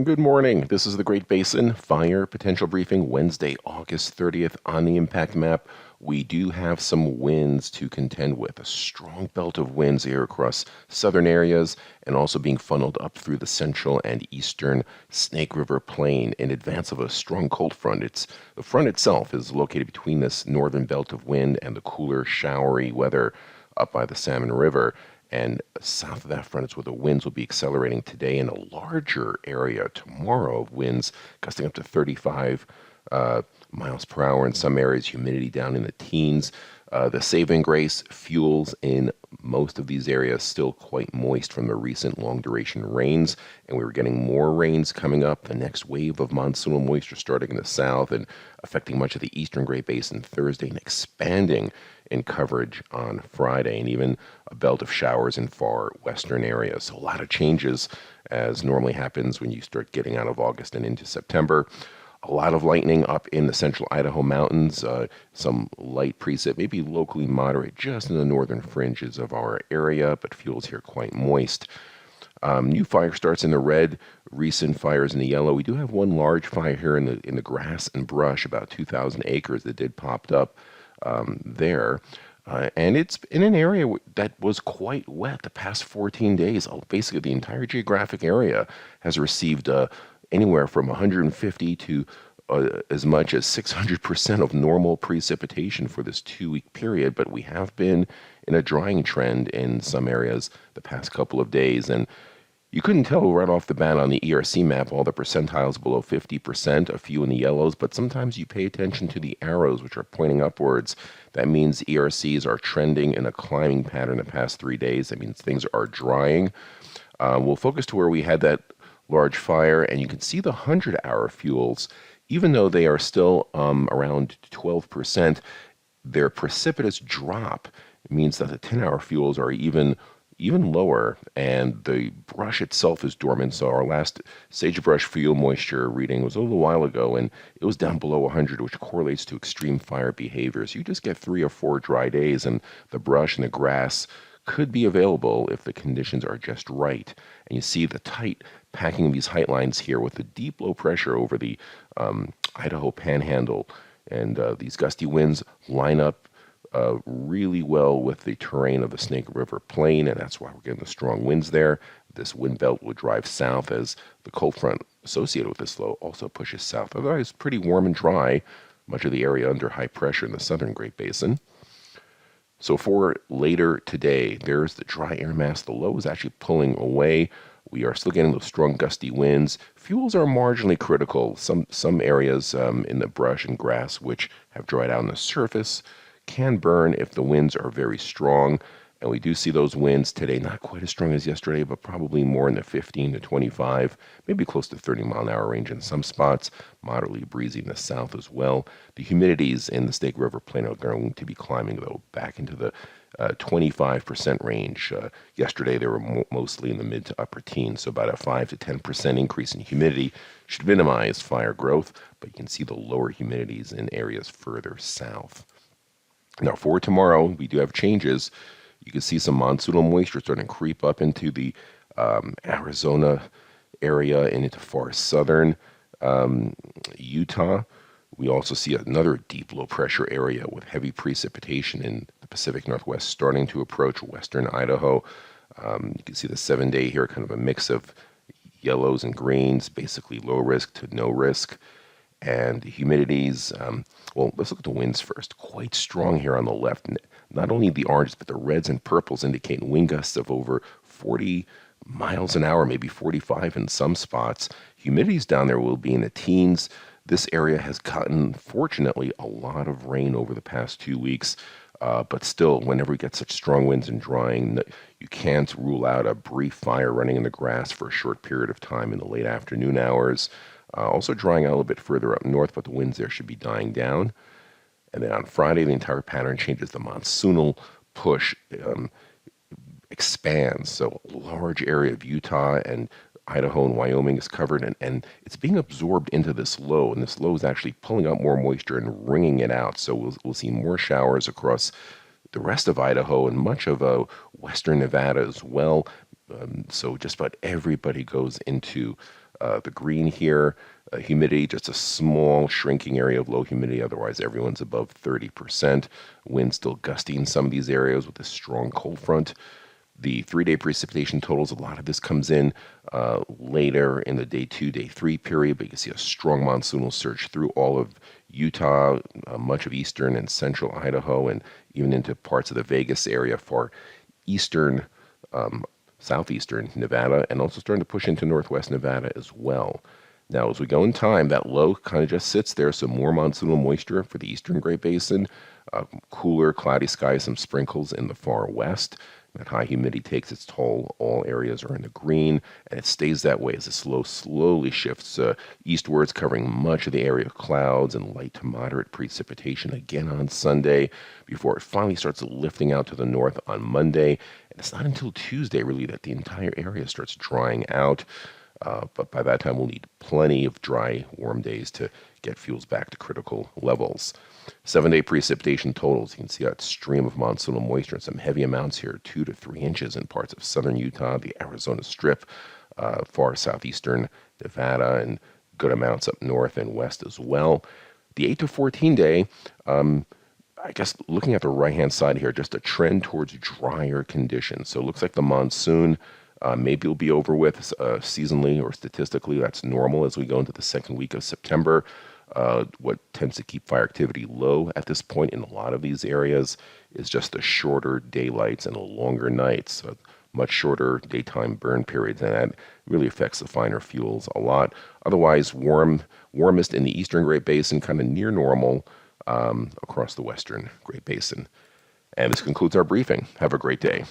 Good morning. This is the Great Basin Fire Potential Briefing, Wednesday, August 30th. On the impact map, we do have some winds to contend with. A strong belt of winds here across southern areas and also being funneled up through the central and eastern Snake River Plain in advance of a strong cold front. The front itself is located between this northern belt of wind and the cooler, showery weather up by the Salmon River. And south of that front is where the winds will be accelerating today in a larger area tomorrow of winds gusting up to 35 miles per hour in some areas, humidity down in the teens. The saving grace, fuels in most of these areas still quite moist from the recent long duration rains, and we were getting more rains coming up. The next wave of monsoonal moisture starting in the south and affecting much of the eastern Great Basin Thursday and expanding in coverage on Friday, and even a belt of showers in far western areas. So a lot of changes as normally happens when you start getting out of August and into September. A lot of lightning up in the central Idaho mountains, some light precip, maybe locally moderate just in the northern fringes of our area, but fuels here quite moist. New fire starts in the red, recent fires in the yellow. We do have one large fire here in the grass and brush, about 2,000 acres that did popped up there. And it's in an area that was quite wet the past 14 days. Basically, the entire geographic area has received anywhere from 150 to as much as 600% of normal precipitation for this 2-week period. But we have been in a drying trend in some areas the past couple of days. And you couldn't tell right off the bat on the ERC map all the percentiles below 50%, a few in the yellows, but sometimes you pay attention to the arrows which are pointing upwards. That means ERCs are trending in a climbing pattern the past 3 days. That means things are drying. We'll focus to where we had that large fire, and you can see the 100-hour fuels, even though they are still around 12%, their precipitous drop means that the 10-hour fuels are even lower, and the brush itself is dormant. So our last sagebrush fuel moisture reading was a little while ago, and it was down below 100, which correlates to extreme fire behavior. So you just get 3 or 4 dry days, and the brush and the grass could be available if the conditions are just right. And you see the tight packing of these height lines here with the deep low pressure over the Idaho panhandle, and these gusty winds line up really well with the terrain of the Snake River Plain, and that's why we're getting the strong winds there. This wind belt will drive south as the cold front associated with this low also pushes south. Otherwise, pretty warm and dry, much of the area under high pressure in the southern Great Basin. So for later today, there's the dry air mass. The low is actually pulling away. We are still getting those strong gusty winds. Fuels are marginally critical. Some areas in the brush and grass which have dried out on the surface can burn if the winds are very strong. And we do see those winds today, not quite as strong as yesterday, but probably more in the 15 to 25, maybe close to 30-mile-an-hour range in some spots, moderately breezy in the south as well. The humidities in the Snake River Plain are going to be climbing, though, back into the 25% range. Yesterday, they were mostly in the mid to upper teens, so about a 5 to 10% increase in humidity should minimize fire growth, but you can see the lower humidities in areas further south. Now, for tomorrow, we do have changes. You can see some monsoonal moisture starting to creep up into the Arizona area and into far southern Utah. We also see another deep low pressure area with heavy precipitation in the Pacific Northwest starting to approach western Idaho. You can see the 7-day here, kind of a mix of yellows and greens, basically low risk to no risk. And the humidities, well, let's look at the winds first. Quite strong here on the left. Not only the oranges, but the reds and purples indicate wind gusts of over 40 miles an hour, maybe 45 in some spots. Humidities down there will be in the teens. This area has gotten, fortunately, a lot of rain over the past 2 weeks. But still, whenever we get such strong winds and drying, you can't rule out a brief fire running in the grass for a short period of time in the late afternoon hours. Also drying out a little bit further up north, but the winds there should be dying down. And then on Friday, the entire pattern changes. The monsoonal push expands. So a large area of Utah and Idaho and Wyoming is covered, and it's being absorbed into this low, and this low is actually pulling out more moisture and wringing it out. So we'll see more showers across the rest of Idaho and much of western Nevada as well. So just about everybody goes into The green here, humidity, just a small shrinking area of low humidity. Otherwise, everyone's above 30%. Wind still gusting in some of these areas with a strong cold front. The 3-day precipitation totals, a lot of this comes in later in the day 2, day 3 period, but you can see a strong monsoonal surge through all of Utah, much of eastern and central Idaho, and even into parts of the Vegas area, far eastern, southeastern Nevada, and also starting to push into northwest Nevada as well. Now, as we go in time, that low kind of just sits there, so more monsoonal moisture for the eastern Great Basin, cooler, cloudy skies, some sprinkles in the far west. That high humidity takes its toll. All areas are in the green, and it stays that way as the slowly shifts eastwards, covering much of the area of clouds and light to moderate precipitation again on Sunday before it finally starts lifting out to the north on Monday. And it's not until Tuesday, really, that the entire area starts drying out. But by that time, we'll need plenty of dry, warm days to get fuels back to critical levels. 7-day precipitation totals. You can see that stream of monsoonal moisture and some heavy amounts here, 2 to 3 inches in parts of southern Utah, the Arizona Strip, far southeastern Nevada, and good amounts up north and west as well. The 8 to 14 day, I guess looking at the right-hand side here, just a trend towards drier conditions. So it looks like the monsoon maybe will be over with seasonally or statistically. That's normal as we go into the second week of September. What tends to keep fire activity low at this point in a lot of these areas is just the shorter daylights and the longer nights, much shorter daytime burn periods, and that really affects the finer fuels a lot. Otherwise, warmest in the eastern Great Basin, kind of near normal across the western Great Basin. And this concludes our briefing. Have a great day.